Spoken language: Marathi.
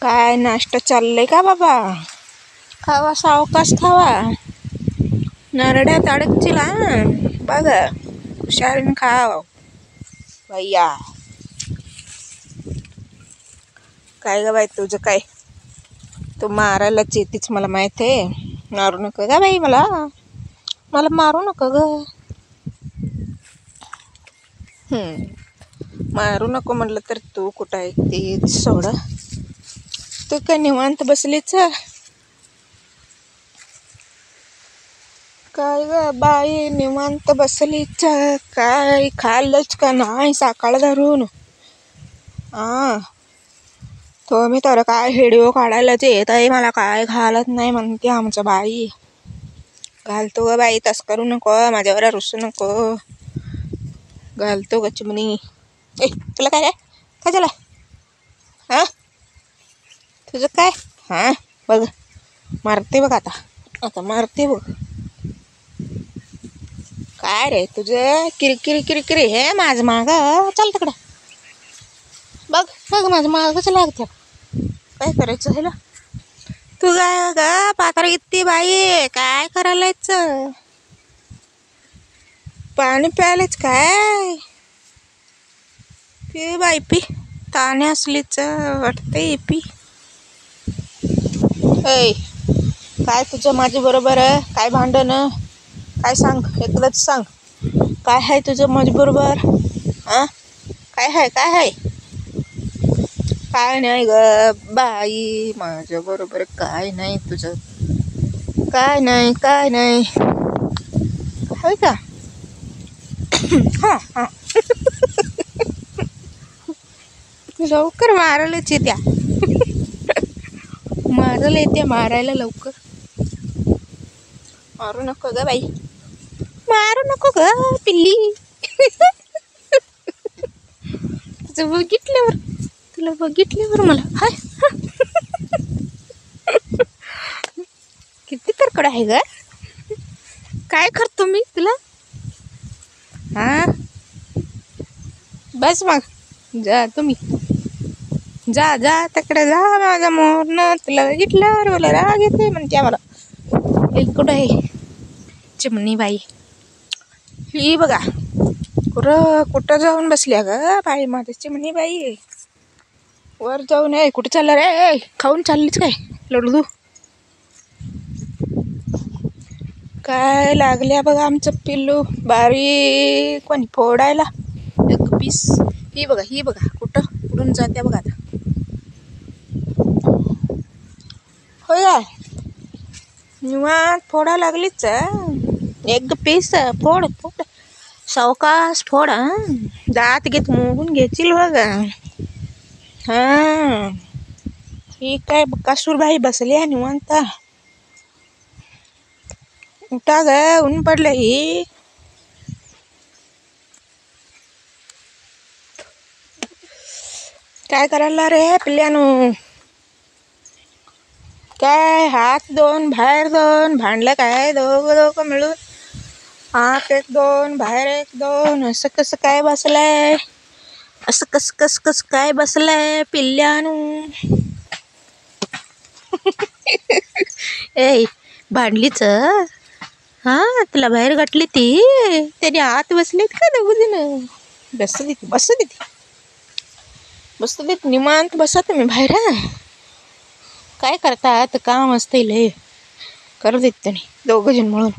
काय नाश्ता चाललंय का बाबा? खावा सावकाश खावा, नरड्यात अडकतील हा. बघ हुशारीने खाव भैया. काय ग बाई तुझं काय? तू मारायलाच येतेच मला माहित आहे. मारू नको ग बाई, मला मारू नको ग. मारू नको म्हटलं तर तू कुठं आहे ते सोड. तू काय निवांत बसलीच? काय ग बाई निवांत बसलीच? काय खाल्लंच का नाही सकाळ धरून? तुम्ही तर काय व्हिडिओ काढायलाच येत आहे, मला काय घालत नाही म्हणते आमचं बाई. घालतो ग बाई, तस करू नको, माझ्यावर रुसू नको. घालतो ग चिमणी. तुला काय काय झालं? तुझं काय? बघ मारते बघ, आता मारते बघ. काय रे तुझं किरकिरी किरकिरी? हे माझं माग चल तिकडं. बघ बघ माझं मागच लागतं. काय करायचं ह्याला? तू काय ग पात्र किती बाई, काय करायलाच? पाणी प्यायलाच काय? पी बाई पी, ताणे असलीच वाटते पी. ऐ काय तुझं माझ्या बरोबर काय भांडण? काय सांग, एकदाच सांग. काय आहे तुझं माझ्या बरोबर? काय आहे काय आहे? काय नाही ग बाई, माझ्या बरोबर काय नाही तुझं. काय नाही काय नाही होय का? हा लवकर मारायलाच येत्या. मारायला लवकर. मारू नको ग बाई, मारू नको ग पिल्ली. तुला बघितल्यावर मला हाय. किती तरकड आहे ग? काय करतो मी तुला? बस मग जा तुम्ही, जा जा तिकडे जा. माझ्या मोरनं तुला बघितल्यावर मला राग येते म्हणते मला. कुठं आहे चिमणी बाई? ही बघा कुठं जाऊन बसल्या ग बाई माझी चिमणी बाई. वर जाऊन कुठं चालला रे? खाऊन चाललीच काय लडू? काय लागल्या बघा आमचं पिल्लू बारीक कोणी फोडायला एक पीस. ही बघा कुठून जात्या बघा आता. होय काय निवांत फोडा लागलीच. एक पीस फोड सावकाश फोड. दात घेत मोगून घेतील बघा. ही काय कासूरबाई बसली आहे निवांत. उठा ग, ऊन पडलं ही. काय करायला रे पिल्ल्यानू? काय हात दोन बाहेर दोन भांडलं काय दोघं मिळून? हात एक दोन बाहेर एक दोन, असं कसं काय बसलंय? असं कस काय बसलंय पिल्ल्यानू? भांडलीच तुला बाहेर गाठली ती, त्याने आत बसलीत का दोघं? बसू देत निवांत बसा तुम्ही बाहेर. काय करतात काम असते लय, करू देत त्यांनी दोघं जण मिळून.